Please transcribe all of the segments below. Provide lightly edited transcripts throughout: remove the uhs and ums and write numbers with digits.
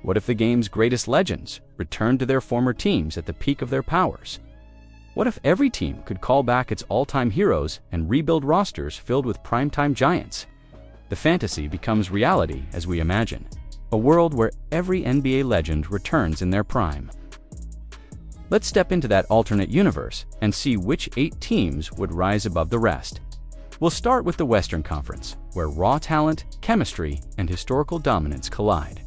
What if the game's greatest legends returned to their former teams at the peak of their powers? What if every team could call back its all-time heroes and rebuild rosters filled with primetime giants? The fantasy becomes reality as we imagine, a world where every NBA legend returns in their prime. Let's step into that alternate universe and see which 8 teams would rise above the rest. We'll start with the Western Conference, where raw talent, chemistry, and historical dominance collide.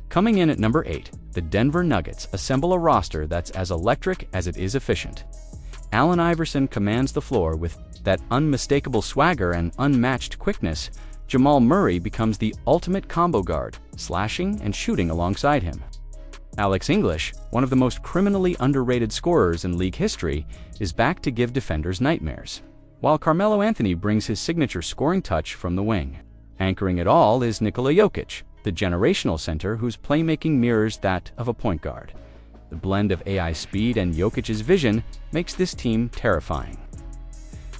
Coming in at number 8, the Denver Nuggets assemble a roster that's as electric as it is efficient. Allen Iverson commands the floor with that unmistakable swagger and unmatched quickness. Jamal Murray becomes the ultimate combo guard, slashing and shooting alongside him. Alex English, one of the most criminally underrated scorers in league history, is back to give defenders nightmares, while Carmelo Anthony brings his signature scoring touch from the wing. Anchoring it all is Nikola Jokic, the generational center whose playmaking mirrors that of a point guard. The blend of AI speed and Jokic's vision makes this team terrifying.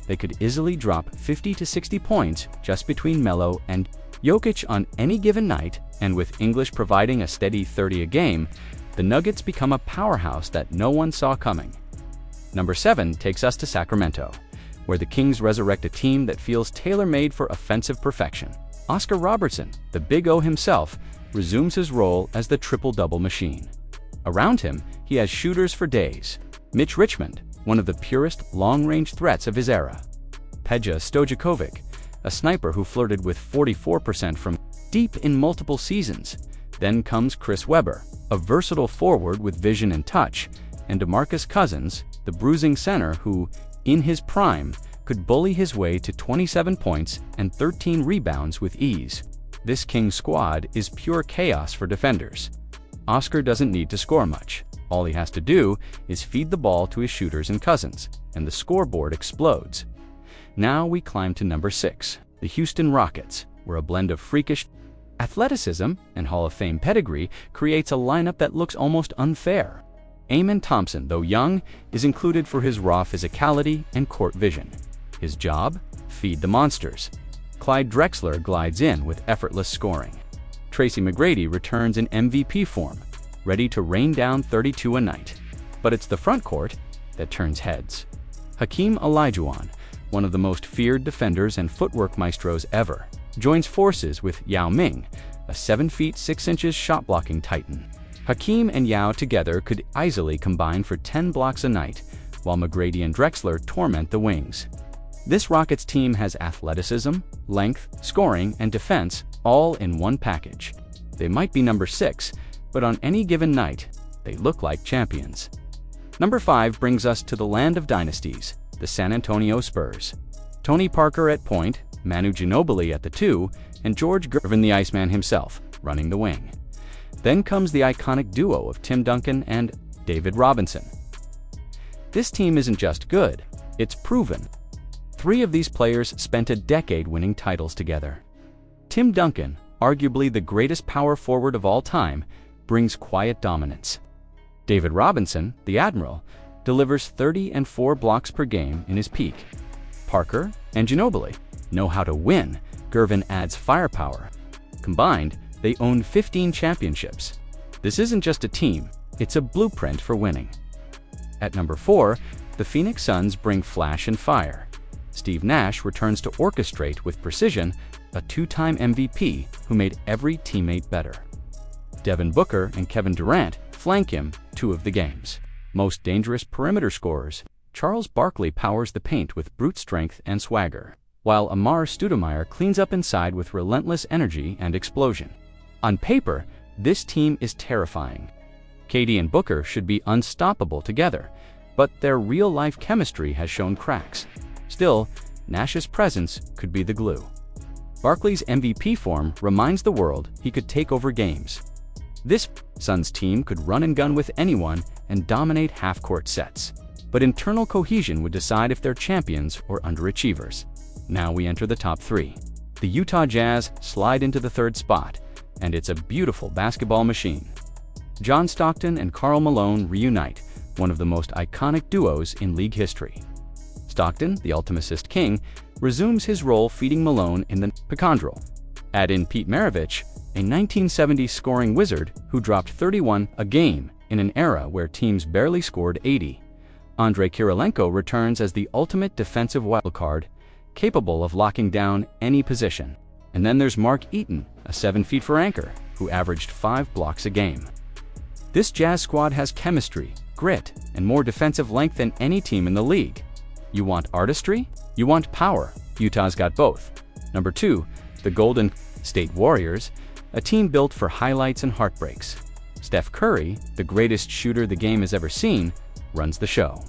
They could easily drop 50 to 60 points just between Melo and Jokic on any given night, and with English providing a steady 30 a game, the Nuggets become a powerhouse that no one saw coming. Number 7 takes us to Sacramento, where the Kings resurrect a team that feels tailor-made for offensive perfection. Oscar Robertson, the Big O himself, resumes his role as the triple-double machine. Around him, he has shooters for days. Mitch Richmond, one of the purest long-range threats of his era. Peja Stojakovic, a sniper who flirted with 44% from deep in multiple seasons. Then comes Chris Webber, a versatile forward with vision and touch, and DeMarcus Cousins, the bruising center who, in his prime, could bully his way to 27 points and 13 rebounds with ease. This Kings squad is pure chaos for defenders. Oscar doesn't need to score much. All he has to do is feed the ball to his shooters and Cousins, and the scoreboard explodes. Now we climb to number 6, the Houston Rockets, where a blend of freakish athleticism and Hall of Fame pedigree creates a lineup that looks almost unfair. Amen Thompson, though young, is included for his raw physicality and court vision. His job? Feed the monsters. Clyde Drexler glides in with effortless scoring. Tracy McGrady returns in MVP form, ready to rain down 32 a night. But it's the front court that turns heads. Hakeem Olajuwon, one of the most feared defenders and footwork maestros ever, joins forces with Yao Ming, a 7 feet 6 inches shot-blocking titan. Hakeem and Yao together could easily combine for 10 blocks a night, while McGrady and Drexler torment the wings. This Rockets team has athleticism, length, scoring, and defense all in one package. They might be number 6, but on any given night, they look like champions. Number 5 brings us to the land of dynasties, the San Antonio Spurs. Tony Parker at point, Manu Ginobili at the 2, and George Gervin the Iceman himself running the wing. Then comes the iconic duo of Tim Duncan and David Robinson. This team isn't just good, it's proven. 3 of these players spent a decade winning titles together. Tim Duncan, arguably the greatest power forward of all time, brings quiet dominance. David Robinson, the Admiral, delivers 30 and 4 blocks per game in his peak. Parker and Ginobili know how to win. Gervin adds firepower. Combined, they own 15 championships. This isn't just a team, it's a blueprint for winning. At number 4, the Phoenix Suns bring flash and fire. Steve Nash returns to orchestrate with precision, a 2-time MVP who made every teammate better. Devin Booker and Kevin Durant flank him 2 of the game's most dangerous perimeter scorers. Charles Barkley powers the paint with brute strength and swagger, while Amar Stoudemire cleans up inside with relentless energy and explosion. On paper, this team is terrifying. KD and Booker should be unstoppable together, but their real-life chemistry has shown cracks. Still, Nash's presence could be the glue. Barkley's MVP form reminds the world he could take over games. This Suns team could run and gun with anyone and dominate half-court sets. But internal cohesion would decide if they're champions or underachievers. Now we enter the top 3. The Utah Jazz slide into the 3rd spot, and it's a beautiful basketball machine. John Stockton and Karl Malone reunite, one of the most iconic duos in league history. Stockton, the ultimate assist king, resumes his role feeding Malone in the pick and roll. Add in Pete Maravich, a 1970s scoring wizard who dropped 31 a game in an era where teams barely scored 80. Andrei Kirilenko returns as the ultimate defensive wildcard, capable of locking down any position. And then there's Mark Eaton, a 7-feet-4 anchor, who averaged 5 blocks a game. This Jazz squad has chemistry, grit, and more defensive length than any team in the league. You want artistry? You want power? Utah's got both. Number 2, the Golden State Warriors, a team built for highlights and heartbreaks. Steph Curry, the greatest shooter the game has ever seen, runs the show.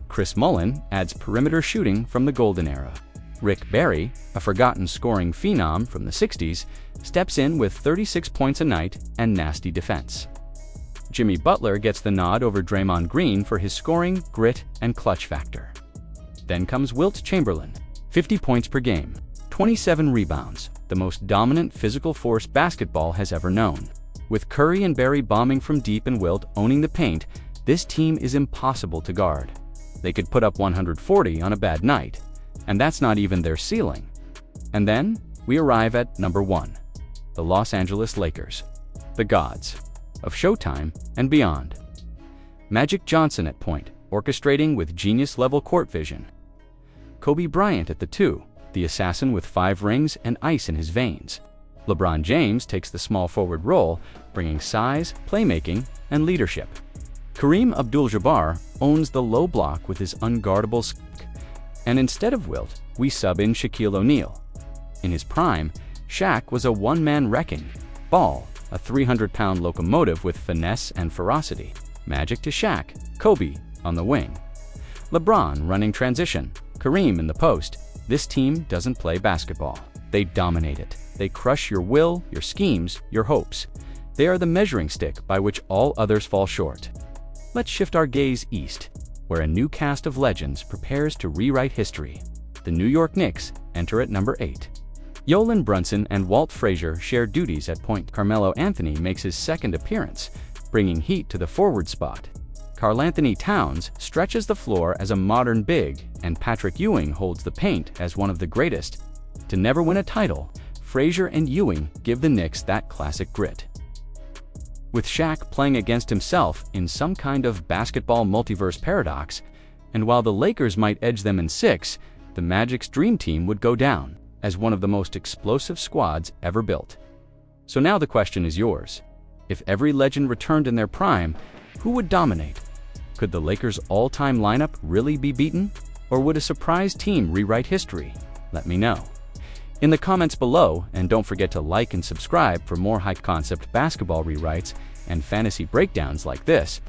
Chris Mullin adds perimeter shooting from the Golden era. Rick Barry, a forgotten scoring phenom from the 60s, steps in with 36 points a night and nasty defense. Jimmy Butler gets the nod over Draymond Green for his scoring, grit, and clutch factor. Then comes Wilt Chamberlain, 50 points per game, 27 rebounds, the most dominant physical force basketball has ever known. With Curry and Barry bombing from deep and Wilt owning the paint, this team is impossible to guard. They could put up 140 on a bad night, and that's not even their ceiling. And then we arrive at number 1, the Los Angeles Lakers, the gods of Showtime and beyond. Magic Johnson at point, orchestrating with genius-level court vision. Kobe Bryant at the 2, the assassin with 5 rings and ice in his veins. LeBron James takes the small forward role, bringing size, playmaking, and leadership. Kareem Abdul-Jabbar owns the low block with his unguardable skill. And instead of Wilt, we sub in Shaquille O'Neal. In his prime, Shaq was a one-man wrecking ball, a 300-pound locomotive with finesse and ferocity. Magic to Shaq, Kobe on the wing. LeBron running transition, Kareem in the post. This team doesn't play basketball. They dominate it. They crush your will, your schemes, your hopes. They are the measuring stick by which all others fall short. Let's shift our gaze east, where a new cast of legends prepares to rewrite history. The New York Knicks enter at number 8. Jalen Brunson and Walt Frazier share duties at point. Carmelo Anthony makes his second appearance, bringing heat to the forward spot. Karl-Anthony Towns stretches the floor as a modern big, and Patrick Ewing holds the paint as one of the greatest to never win a title. Frazier and Ewing give the Knicks that classic grit. With Shaq playing against himself in some kind of basketball multiverse paradox, and while the Lakers might edge them in 6, the Magic's dream team would go down as one of the most explosive squads ever built. So now the question is yours. If every legend returned in their prime, who would dominate? Could the Lakers' all-time lineup really be beaten? Or would a surprise team rewrite history? Let me know in the comments below, and don't forget to like and subscribe for more high-concept basketball rewrites and fantasy breakdowns like this.